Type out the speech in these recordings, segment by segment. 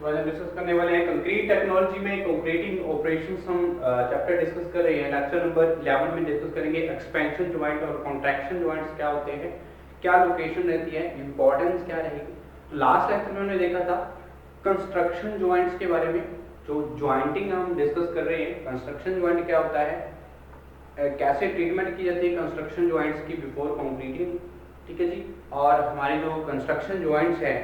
तो आज हम डिस्कस करने वाले हैं कंक्रीट टेक्नोलॉजी में कंक्रीटिंग ऑपरेशंस। हम चैप्टर डिस्कस कर रहे हैं। लेक्चर नंबर 11 में डिस्कस करेंगे एक्सपेंशन जॉइंट और कॉन्ट्रैक्शन जॉइंट्स क्या होते हैं, क्या लोकेशन रहती है, इंपॉर्टेंस क्या रहेगी। तो लास्ट लेक्चर में हमने देखा था कंस्ट्रक्शन जॉइंट्स के बारे में। जो जॉइंटिंग हम डिस्कस कर रहे हैं, कंस्ट्रक्शन जॉइंट क्या होता है, कैसे ट्रीटमेंट की जाती है कंस्ट्रक्शन जॉइंट्स की बिफोर कंक्रीटिंग, ठीक है जी। और हमारे जो कंस्ट्रक्शन जॉइंट्स हैं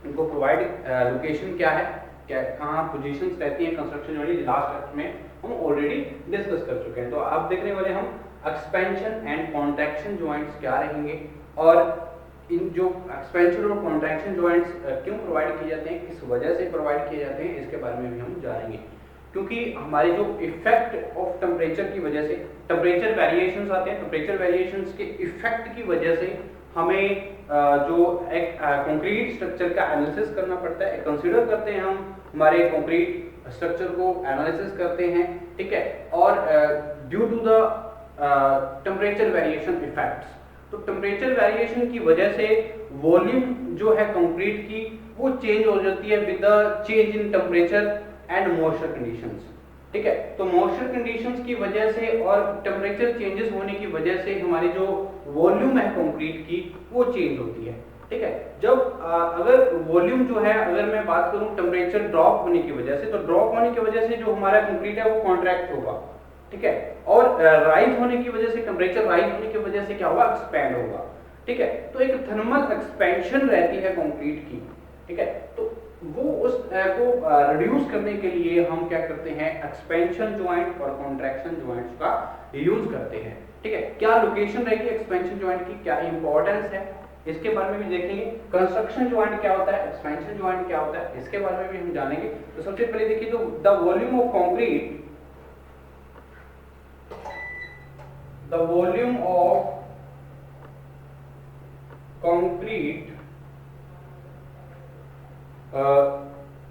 उनको प्रोवाइड लोकेशन क्या है, क्या कहाँ पोजीशंस रहती हैं कंस्ट्रक्शन जॉइंट, लास्ट लेक्चर में हम ऑलरेडी डिस्कस कर चुके हैं। तो अब देखने वाले हम एक्सपेंशन एंड कॉन्ट्रैक्शन जॉइंट्स क्या रहेंगे और इन जो एक्सपेंशन और कॉन्ट्रैक्शन जॉइंट्स क्यों प्रोवाइड किए जाते हैं, किस वजह से प्रोवाइड किए जाते हैं, इसके बारे में भी हम जानेंगे। क्योंकि हमारे जो इफेक्ट ऑफ टेम्परेचर की वजह से टेम्परेचर वेरिएशंस आते हैं, टेम्परेचर वेरिएशंस के इफेक्ट की वजह से हमें जो एक कंक्रीट स्ट्रक्चर का एनालिसिस करना पड़ता है। कंसीडर करते हैं हम हमारे कंक्रीट स्ट्रक्चर को एनालिसिस करते हैं, ठीक है। और due to the temperature variation effects, तो टेम्परेचर वेरिएशन की वजह से वॉल्यूम जो है कंक्रीट की वो चेंज हो जाती है with the change in temperature and moisture conditions, ठीक है। तो मॉइस्चर कंडीशंस की वजह से और टेम्परेचर चेंजेस होने की वजह से हमारी जो वॉल्यूम है कंक्रीट की वो चेंज होती है, ठीक है। जब अगर वॉल्यूम जो है, अगर मैं बात करूं टेम्परेचर ड्रॉप होने की वजह से, तो ड्रॉप होने की वजह से जो हमारा कंक्रीट है वो कॉन्ट्रैक्ट होगा, ठीक है। और राइज होने की वजह से, टेम्परेचर राइज होने की वजह से क्या होगा, एक्सपैंड होगा, ठीक है। तो एक थर्मल एक्सपेंशन रहती है कंक्रीट की, ठीक है। तो वो उस को रिड्यूस करने के लिए हम क्या करते हैं, एक्सपेंशन जॉइंट और कॉन्ट्रैक्शन जॉइंट्स का यूज करते हैं, ठीक है। क्या लोकेशन रहेगी एक्सपेंशन जॉइंट की, क्या इंपॉर्टेंस है, इसके बारे में भी देखेंगे। कंस्ट्रक्शन जॉइंट क्या होता है, एक्सपेंशन जॉइंट क्या होता है, इसके बारे में भी हम जानेंगे। तो सबसे पहले देखिए, तो the volume of concrete, the volume of concrete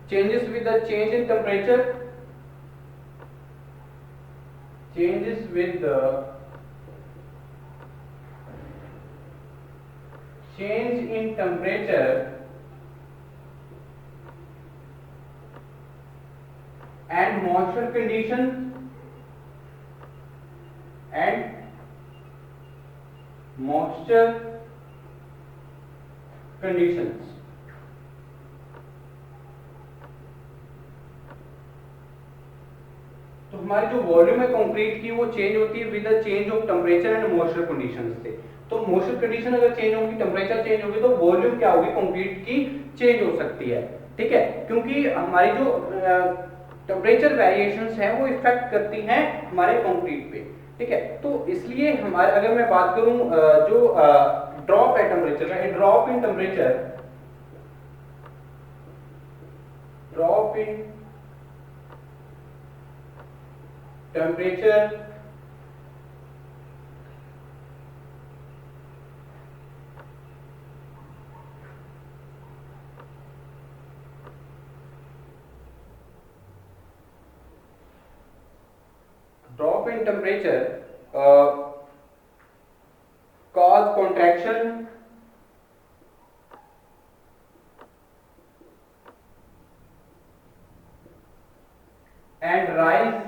changes with the change in temperature, changes with the change in temperature and moisture conditions and moisture conditions। तो हमारी जो वॉल्यूम है कंक्रीट की वो चेंज होती है with the change of temperature and moisture conditions से। तो मॉइस्चर कंडीशन अगर चेंज होगी, टेम्परेचर चेंज होगी, तो वॉल्यूम क्या होगी कंक्रीट की, चेंज हो सकती है, ठीक है। क्योंकि हमारी जो टेम्परेचर वेरिएशंस हैं वो इफेक्ट करती हैं हमारे कंक्रीट पे, ठीक है। तो इसलिए हमारे, अगर मैं बात करूं जो ड्रॉप है टेम्परेचर का, drop in temperature, drop in temperature drop in temperature cause contraction and rise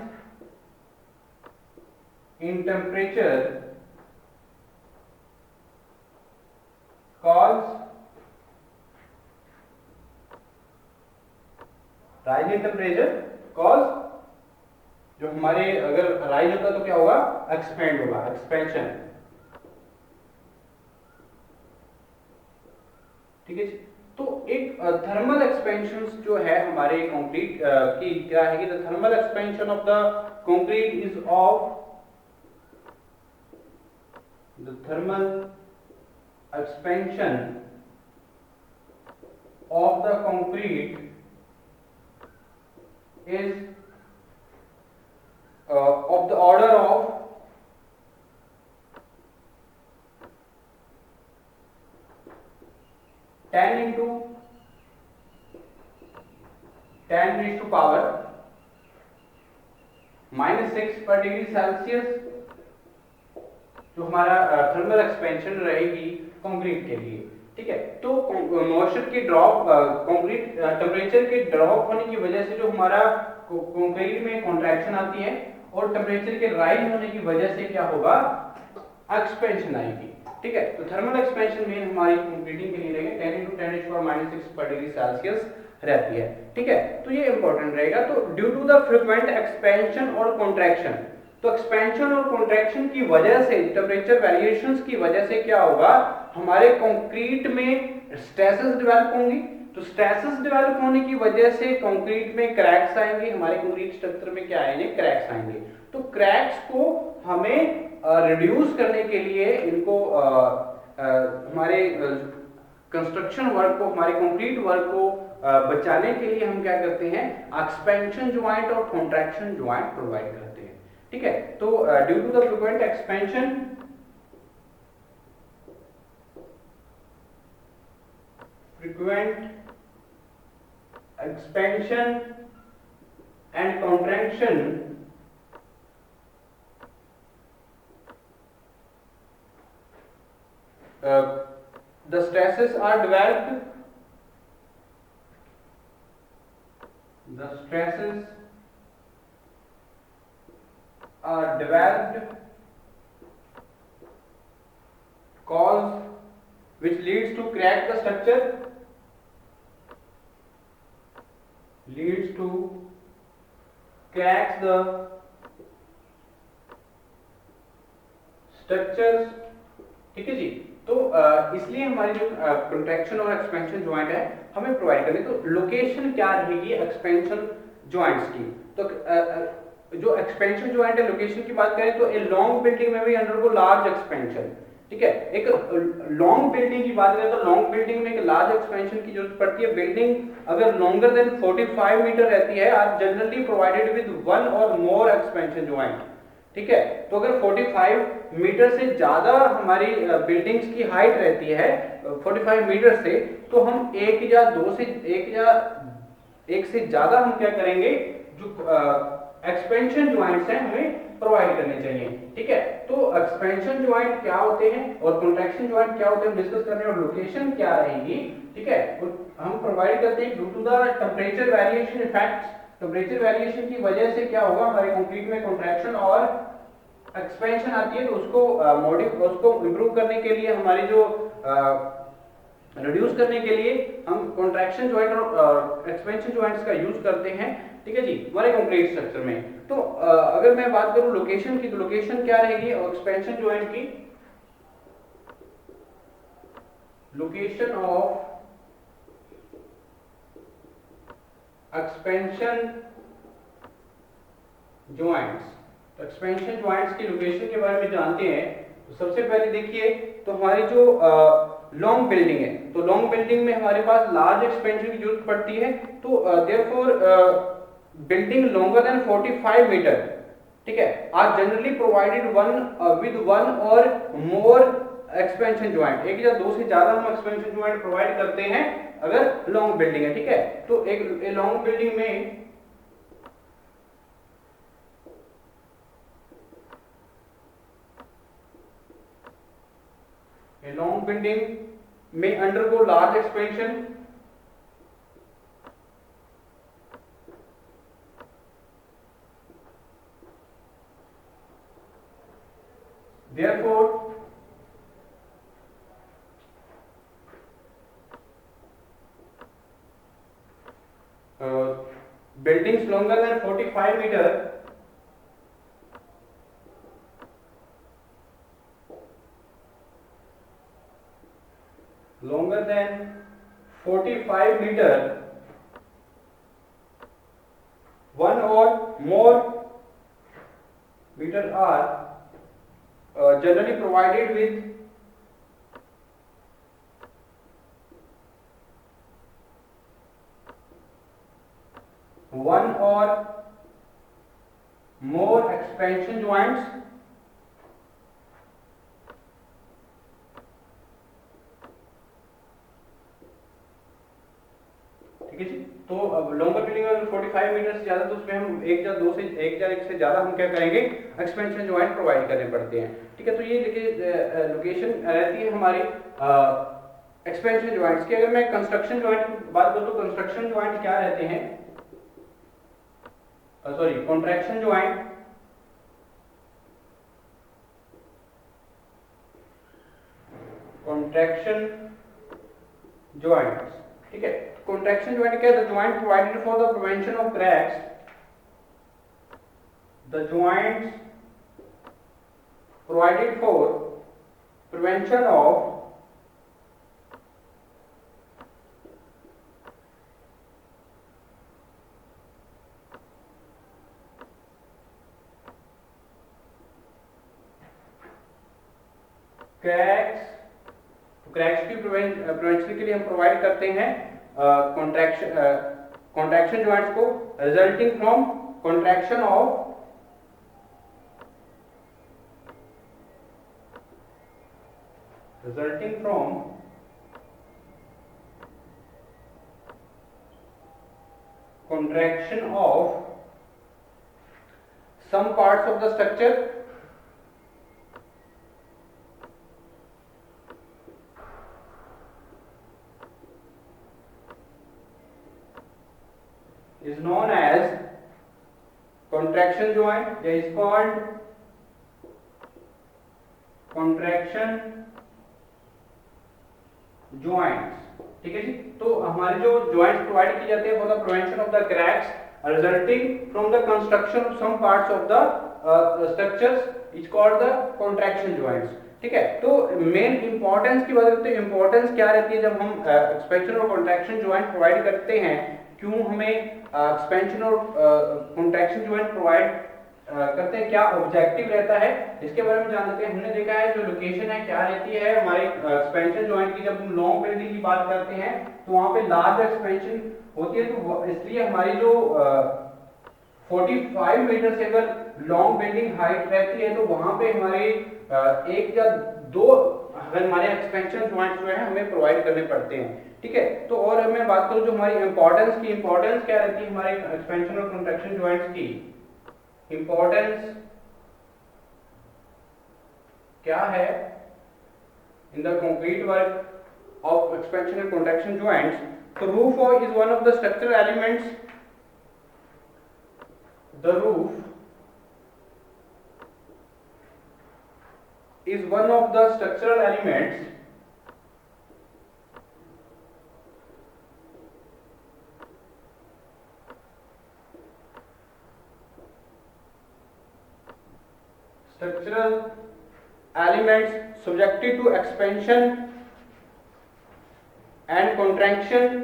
in temperature cause rise in temperature cause, जो हमारे अगर राइज होता तो क्या होगा, एक्सपेंड होगा, एक्सपेंशन, ठीक है। तो एक थर्मल एक्सपेंशन जो है हमारे कंक्रीट की क्या है कि the thermal expansion of the concrete is of the thermal expansion of the concrete is of the order of 10 into 10 raised to power -6 पर डिग्री सेल्सियस जो हमारा थर्मल एक्सपेंशन रहेगी कंक्रीट के लिए, ठीक है। तो मॉइस्चर की ड्रॉप, कंक्रीट टेम्परेचर के ड्रॉप होने की वजह से जो हमारा कंक्रीट में कॉन्ट्रैक्शन आती है, और टेम्परेचर के राइज होने की वजह से क्या होगा, एक्सपेंशन आएगी। ठीक है। तो थर्मल एक्सपेंशन मेन हमारी कंक्रीटिंग के लिए रहेगा 10 × 10⁻⁻⁶ पर डिग्री सेल्सियस रहती है। ठीक है। तो ये इंपॉर्टेंट रहेगा। तो due to the frequent expansion और कॉन्ट्रैक्शन, तो एक्सपेंशन और कॉन्ट्रैक्शन की वजह से, टेम्परेचर वेरिएशंस की वजह से क्या होगा, हमारे कंक्रीट में स्ट्रेसेस डेवलप होंगी। तो स्ट्रेसेस डेवलप होने की वजह से कंक्रीट में क्रैक्स आएंगे, हमारे कंक्रीट स्ट्रक्चर में क्या आएंगे, क्रैक्स आएंगे। तो क्रैक्स को हमें रिड्यूस करने के लिए, इनको हमारे कंस्ट्रक्शन वर्क को, हमारे कंक्रीट वर्क को बचाने के लिए हम क्या करते हैं, एक्सपेंशन ज्वाइंट और कॉन्ट्रैक्शन ज्वाइंट प्रोवाइड करते हैं। ठीक है। तो due to the frequent expansion and contraction, the stresses are developed, cause which leads to crack the structure, leads to cracks the structures। ठीक है जी। तो इसलिए हमारी जो कंट्रैक्शन और एक्सपेंशन ज्वाइंट है हमें प्रोवाइड करनी। तो लोकेशन क्या रहेगी एक्सपेंशन ज्वाइंट्स की, तो जो एक्सपेंशन ज्वाइंट है लोकेशन की बात करें तो ए लॉन्ग बिल्डिंग में भी अंडरगो लार्ज एक्सपेंशन। ठीक है। एक लॉन्ग बिल्डिंग की बात करें तो लॉन्ग बिल्डिंग में एक लार्ज एक्सपेंशन की जरूरत पड़ती है। बिल्डिंग अगर लॉन्गर देन 45 मीटर रहती है, are generally provided with one or more expansion joint. ठीक है। तो अगर 45 मीटर से ज्यादा हमारी बिल्डिंग्स की हाइट रहती है 45 मीटर से, तो हम एक से ज्यादा हम क्या करेंगे, जो एक्सपेंशन ज्वाइंट्स हैं हमें प्रोवाइड करने चाहिए। ठीक है। तो एक्सपेंशन ज्वाइंट क्या होते हैं और कॉन्ट्रैक्शन ज्वाइंट क्या होते हैं हम डिस्कस कर रहे हैं, और लोकेशन क्या रहेगी। ठीक है। हम प्रोवाइड करते हैं due to the temperature variation effects. Temperature variation की वजह से क्या होगा, हमारे कंक्रीट में कॉन्ट्रैक्शन और एक्सपेंशन आती है। तो उसको इंप्रूव करने के लिए, हमारी जो रिड्यूस करने के लिए हम कॉन्ट्रैक्शन ज्वाइंट और एक्सपेंशन ज्वाइंट्स का यूज करते हैं। ठीक है जी, हमारे कंक्रीट स्ट्रक्चर में। तो अगर मैं बात करूं लोकेशन की, तो लोकेशन क्या रहेगी और एक्सपेंशन ज्वाइंट की, लोकेशन ऑफ एक्सपेंशन ज्वाइंट्स। तो एक्सपेंशन ज्वाइंट्स की लोकेशन के बारे में जानते हैं। तो सबसे पहले देखिए, तो हमारी जो लॉन्ग बिल्डिंग है, तो लॉन्ग बिल्डिंग में हमारे पास लार्ज एक्सपेंशन की जरूरत पड़ती है। तो therefore building longer than 45 metre, ठीक है, are generally provided with one or more expansion joint. एक या दो से ज्यादा हम एक्सपेंशन ज्वाइंट प्रोवाइड करते हैं अगर लॉन्ग बिल्डिंग है। ठीक है। तो एक लॉन्ग बिल्डिंग में undergo large expansion, therefore buildings longer than 45 meter one or more meter are generally provided with one or more expansion joints ठीक है जी। तो लॉन्गर बिल्डिंग में 45 मीटर से ज्यादा, तो उसमें हम एक या एक से ज्यादा हम क्या करेंगे, एक्सपेंशन ज्वाइंट प्रोवाइड करने पड़ते हैं। ठीक है। तो ये देखिए लोकेशन रहती है हमारी एक्सपेंशन ज्वाइंट्स की अगर मैं कंस्ट्रक्शन ज्वाइंट की बात करूं तो कंस्ट्रक्शन ज्वाइंट क्या रहते हैं, sorry contraction joint, contraction joints, ठीक है। कॉन्ट्रैक्शन ज्वाइंट क्या है, the joint provided for the prevention of cracks, the joints provided for prevention of cracks, cracks की प्रिवेंशन के लिए हम प्रोवाइड करते हैं कॉन्ट्रैक्शन ज्वाइंट्स को resulting from contraction of resulting from contraction of some parts of the structure is known as contraction joint, is called contraction joints, ठीक है जी। तो हमारे जो ज्वाइंट्स प्रोवाइड की जाते हैं for the prevention of the cracks resulting from the construction of some parts of the structures is called the contraction joints, ठीक है। तो मेन इंपॉर्टेंस की बात करते हैं, इंपॉर्टेंस क्या रहती है जब हम एक्सपेंशन और कॉन्ट्रैक्शन ज्वाइंट प्रोवाइड करते हैं, क्यों हमें एक्सपेंशन और कॉन्ट्रैक्शन ज्वाइंट प्रोवाइड करते हैं, क्या ऑब्जेक्टिव रहता है, इसके बारे में जान लेते हैं। हमने देखा है जो लोकेशन है क्या रहती है हमारे एक्सपेंशन जॉइंट की, जब हम लॉन्ग बेंडिंग की बात करते हैं तो वहां पे लार्ज एक्सपेंशन होती है, तो इसलिए हमारी जो 45 मीटर से अगर लॉन्ग बेंडिंग हाइट रहती है तो वहां पे हमारे एक या दो अगर हमारे एक्सपेंशन जॉइंट जो है हमें प्रोवाइड करने पड़ते हैं, ठीक है। तो और मैं बात करूं जो हमारी इंपॉर्टेंस की, इंपॉर्टेंस क्या रहती है हमारे एक्सपेंशन और कॉन्ट्रैक्शन जॉइंट्स की, इंपॉर्टेंस क्या है in the concrete work of expansion and contraction joints. तो roof is one of the structural elements, the roof is one of the structural elements subjected to expansion and contraction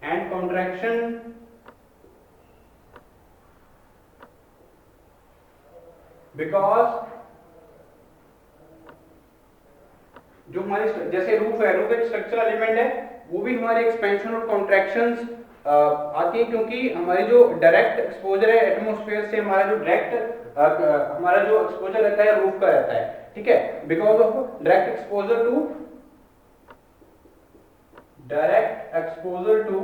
and contraction because जो हमारे जैसे roof है, roof एक structural element है, वो भी हमारे एक्सपेंशन और कॉन्ट्रैक्शंस आती है, क्योंकि हमारी जो डायरेक्ट एक्सपोजर है एटमॉस्फेयर से, हमारा जो डायरेक्ट हमारा जो एक्सपोजर रहता है रूफ का रहता है, ठीक है। Because of direct exposure to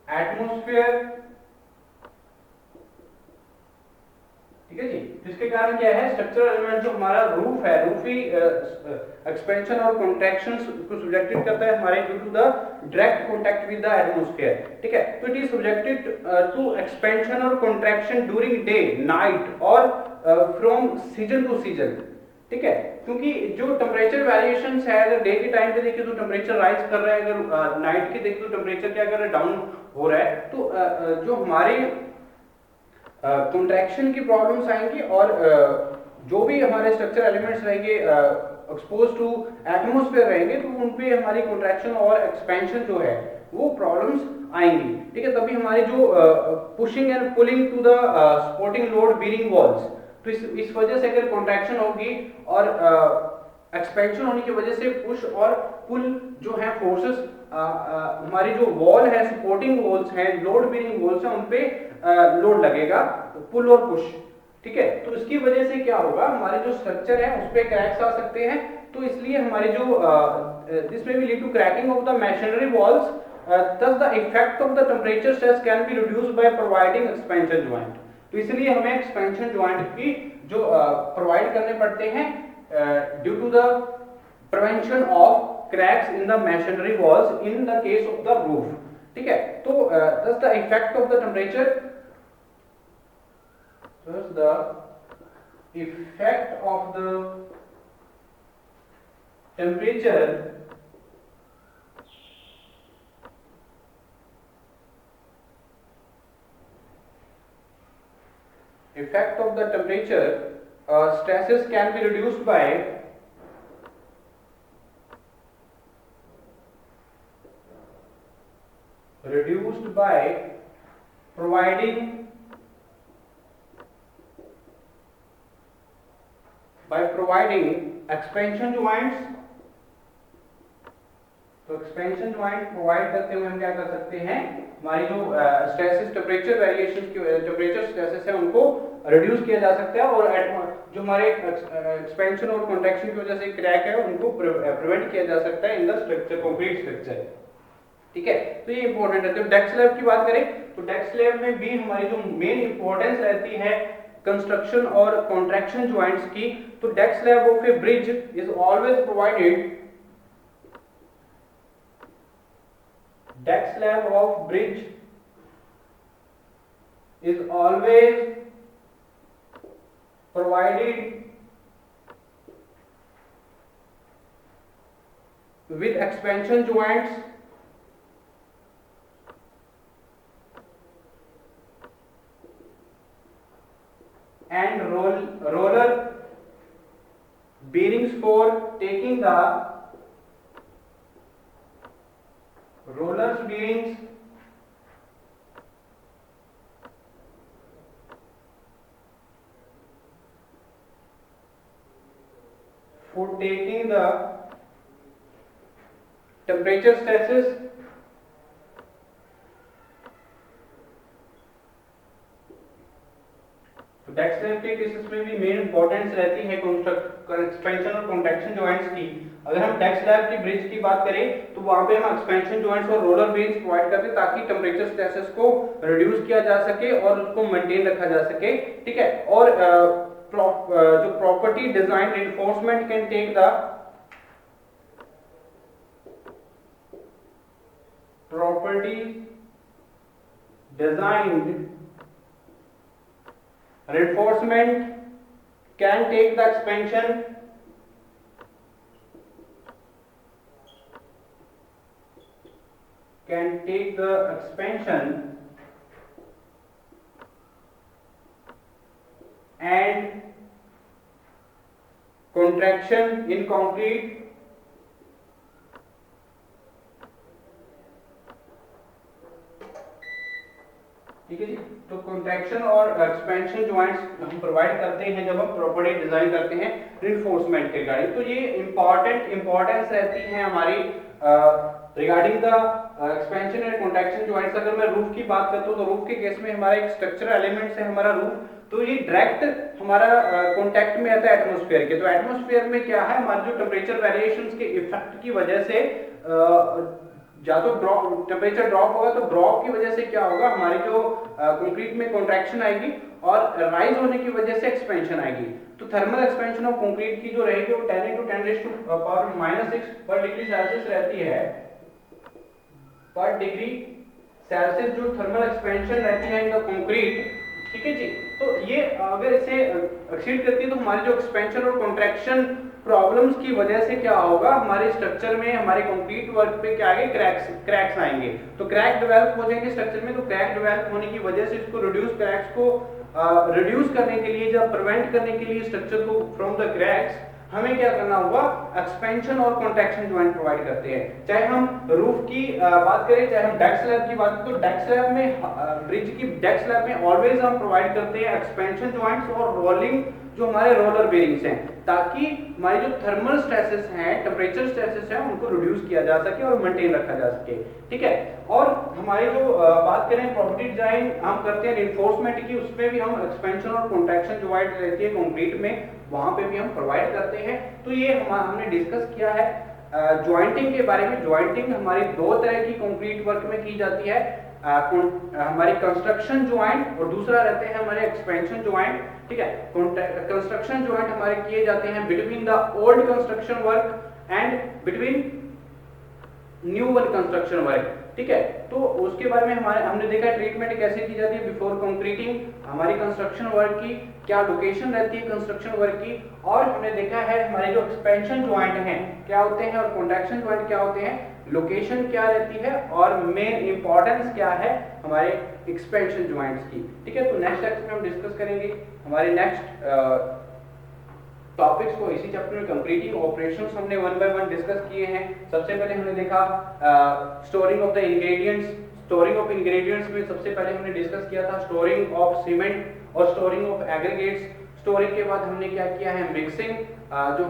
atmosphere, ठीक है जी। इसके कारण क्या है, स्ट्रक्चरल एलिमेंट जो हमारा रूफ है, रूफ ही एक्सपेंशन और कॉन्ट्रैक्शंस को सब्जेक्टेड करता है हमारे due to the direct contact with the atmosphere, ठीक है। तो it is subjected to expansion और कॉन्ट्रैक्शन ड्यूरिंग डे, नाइट और फ्रॉम सीजन टू सीजन, ठीक है। क्योंकि जो टेम्परेचर वेरिएशंस है, अगर डे के टाइम पे देखें तो टेम्परेचर राइज कर रहा है, अगर नाइट के देखें तो टेम्परेचर क्या कर रहा है, डाउन हो रहा है, तो जो हमारे कॉन्ट्रैक्शन की प्रॉब्लम्स आएंगी और जो भी हमारे स्ट्रक्चर एलिमेंट्स रहेंगे एक्सपोज टू एटमॉस्फेयर रहेंगे, तो उन पे हमारी कॉन्ट्रैक्शन और एक्सपेंशन जो है वो प्रॉब्लम्स आएंगी, ठीक है। तभी हमारी जो pushing and pulling to the supporting load bearing walls, तो इस वजह से अगर कॉन्ट्रैक्शन होगी और एक्सपेंशन होने की वजह से पुश और पुल जो है फोर्सेस हमारी जो वॉल है, सपोर्टिंग वॉल्स हैं, लोड बीरिंग वॉल्स हैं, उन पे लोड लगेगा, पुल और पुश, ठीक है। तो इसकी वजह से क्या होगा, हमारे जो स्ट्रक्चर है उस पे क्रैक्स आ सकते हैं। तो इसलिए हमारी जो दिस में भी lead to cracking of the masonry walls thus the effect of the temperature stress can be reduced by providing expansion joint। तो इसलिए हमें एक्सपेंशन ज्वाइंट की जो प्रोवाइड करने पड़ते हैं due to the prevention of cracks in the masonry walls in the case of the roof. ठीक है, तो thus the effect of the temperature, thus the effect of the temperature stresses can be reduced by providing expansion joints। तो expansion joint provide करते हुए हम क्या कर सकते हैं, हमारी जो स्ट्रेसेस टेम्परेचर वेरिएशंस की टेम्परेचर स्ट्रेसेस है उनको रिड्यूस किया जा सकता है और जो हमारे एक्सपेंशन और कॉन्ट्रैक्शन की वजह से क्रैक है उनको प्रिवेंट किया जा सकता है in the structure, concrete structure. ठीक है, तो ये इंपॉर्टेंट है। तो डेक स्लैब की बात करें तो डेक स्लैब में भी हमारी जो मेन इंपॉर्टेंस रहती है कंस्ट्रक्शन और कॉन्ट्रैक्शन ज्वाइंट्स की, तो deck slab of A bridge is always provided, deck slab of bridge is always provided with expansion joints and roller bearings for taking the rollers bearings for taking the temperature stresses तो deck slab के cases में भी main importance रहती है expansion और contraction joints की। अगर हम डेक स्लैब की ब्रिज की बात करें तो वहां पे हम एक्सपेंशन जॉइंट्स और रोलर बेयरिंग्स प्रोवाइड करते हैं ताकि टेम्परेचर स्ट्रेसेस को रिड्यूस किया जा सके और उसको मेंटेन रखा जा सके। ठीक है, और जो property design reinforcement can take the property design reinforcement can take the expansion and contraction in concrete ठीक है जी। तो कॉन्ट्रैक्शन और एक्सपेंशन ज्वाइंट्स हम प्रोवाइड करते हैं जब हम प्रॉपर्टी डिजाइन करते हैं रिइंफोर्समेंट के रिगार्डिंग। तो ये इंपॉर्टेंस रहती है हमारी regarding the expansion and contraction joints. अगर मैं रूफ की बात करता हूं तो रूफ के केस में हमारा एक स्ट्रक्चरल एलिमेंट्स है हमारा रूफ, तो ये डायरेक्ट हमारा कांटेक्ट में आता है एटमॉस्फेयर के। तो एटमॉस्फेयर में क्या है, हमारे जो टेम्परेचर वेरिएशंस के इफेक्ट की वजह से या तो टेम्परेचर ड्रॉप होगा तो ड्रॉप की वजह से क्या होगा, हमारी जो कंक्रीट में कॉन्ट्रैक्शन आएगी और राइज होने की वजह से एक्सपेंशन आएगी। तो थर्मल एक्सपेंशन ऑफ कंक्रीट की जो रहेगी वो 10 × 10⁻⁻⁶ पर डिग्री सेल्सियस रहती है। पर डिग्री सेल्सियस जो थर्मल एक्सपेंशन रहती है इन द कंक्रीट, ठीक है जी। तो ये अगर इसे एक्सीड करती है तो हमारी जो एक्सपेंशन और कॉन्ट्रैक्शन प्रॉब्लम्स की वजह से क्या होगा, हमारे स्ट्रक्चर में हमारे कंक्रीट वर्क पे क्या आएंगे, क्रैक्स आएंगे। तो क्रैक डेवलप हो जाएंगे स्ट्रक्चर में। तो क्रैक डेवलप होने की वजह से इसको क्रैक्स को रिड्यूस करने के लिए या प्रिवेंट करने के लिए स्ट्रक्चर को फ्रॉम द क्रैक्स हमें क्या करना होगा, एक्सपेंशन और कॉन्ट्रैक्शन ज्वाइंट प्रोवाइड करते हैं। चाहे हम रूफ की बात करें, चाहे हम डेक स्लैब की बात करें, तो डेक स्लैब में ब्रिज की डेक स्लैब में ऑलवेज हम प्रोवाइड करते हैं एक्सपेंशन ज्वाइंट्स और रोलिंग जो हमारे रोलर बेयरिंग्स हैं, ताकि हमारी जो थर्मल स्ट्रेसेस हैं, टेम्परेचर स्ट्रेसेस हैं, उनको रिड्यूस किया जा सके और मेंटेन रखा जा सके। ठीक है, और हमारी जो बात करें प्रॉपर्टी डिजाइन हम करते हैं रिइंफोर्समेंट की, उसमें भी हम एक्सपेंशन और कॉन्ट्रैक्शन ज्वाइंट रहती है कंक्रीट में, वहां पे भी हम प्रोवाइड करते हैं। तो ये हमने डिस्कस किया है ज्वाइंटिंग के बारे में। ज्वाइंटिंग हमारी दो तरह की कंक्रीट वर्क में की जाती है, हमारी कंस्ट्रक्शन ज्वाइंट और दूसरा रहते हैं हमारे एक्सपेंशन ज्वाइंट। ठीक है, कंस्ट्रक्शन ज्वाइंट हमारे किए जाते हैं between the old construction work and between new one construction work. ठीक है, तो उसके बारे में हमने देखा ट्रीटमेंट कैसे की जाती है बिफोर कंक्रीटिंग, हमारी कंस्ट्रक्शन वर्क की क्या लोकेशन रहती है कंस्ट्रक्शन वर्क की, और हमने देखा है हमारे जो एक्सपेंशन ज्वाइंट हैं क्या होते हैं और कॉन्ट्रैक्शन ज्वाइंट क्या होते हैं, लोकेशन क्या रहती है और मेन इंपॉर्टेंस क्या है हमारे एक्सपेंशन ज्वाइंट्स की। ठीक है, तो नेक्स्ट लेक्चर में हम डिस्कस करेंगे हमारे नेक्स्ट टॉपिक्स को। इसी चैप्टर में कंक्रीटिंग ऑपरेशंस हमने वन बाय वन डिस्कस किए हैं। सबसे पहले हमने देखा storing of the ingredients. Storing of ingredients में सबसे पहले हमने डिस्कस किया था स्टोरिंग ऑफ सीमेंट और स्टोरिंग ऑफ एग्रीगेट्स। स्टोरिंग के बाद हमने क्या किया है मिक्सिंग, जो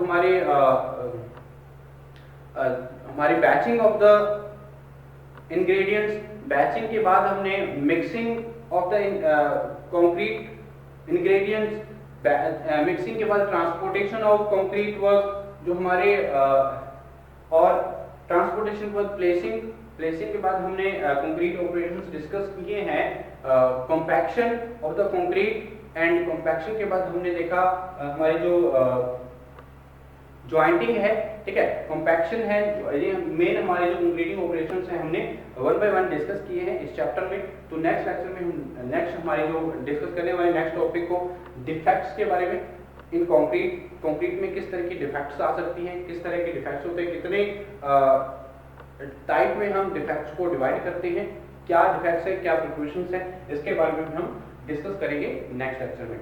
हमारी batching of the ingredients. Batching के बाद हमने mixing of the concrete ingredients. Mixing के बाद ट्रांसपोर्टेशन ऑफ कंक्रीट वर्क जो हमारे और ट्रांसपोर्टेशन के बाद प्लेसिंग। प्लेसिंग के बाद हमने कंक्रीट ऑपरेशंस डिस्कस किए हैं compaction of the concrete and compaction के बाद हमने देखा हमारे जो ज्वाइंटिंग है। ठीक है, कॉम्पैक्शन है, ये मेन हमारे जो कंक्रीटिंग ऑपरेशंस हैं हमने वन बाय वन डिस्कस किए हैं इस चैप्टर में। तो नेक्स्ट लेक्चर में हम नेक्स्ट हमारे जो डिस्कस करने वाले नेक्स्ट टॉपिक को डिफेक्ट्स के बारे में, इन कंक्रीट में किस तरह की डिफेक्ट्स आ सकती हैं, किस तरह के डिफेक्ट्स होते हैं, कितने टाइप में हम डिफेक्ट्स को डिवाइड करते हैं, क्या डिफेक्ट्स है क्या प्रिकॉशंस है, इसके बारे में हम डिस्कस करेंगे नेक्स्ट लेक्चर में।